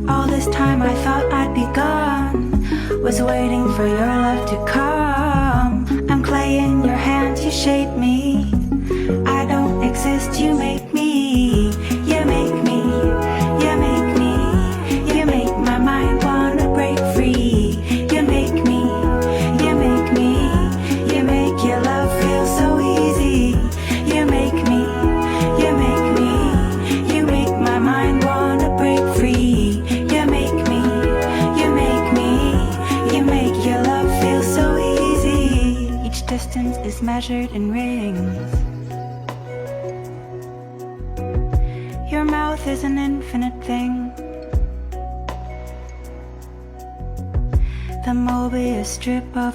All this time I thought I'd be gone, was waiting for your love to come. I'm clay in your hands, you shape me. I don't exist, you make me. You make me, you make me. You make my mind wanna break free. You make me, you make me. You make your love feel so easy. You make me, you make me. You make my mind wanna break free. You make me, you make me. You make your love feel so easy. Each distance is measured in rings. Your mouth is an infinite thing. The Mobius strip of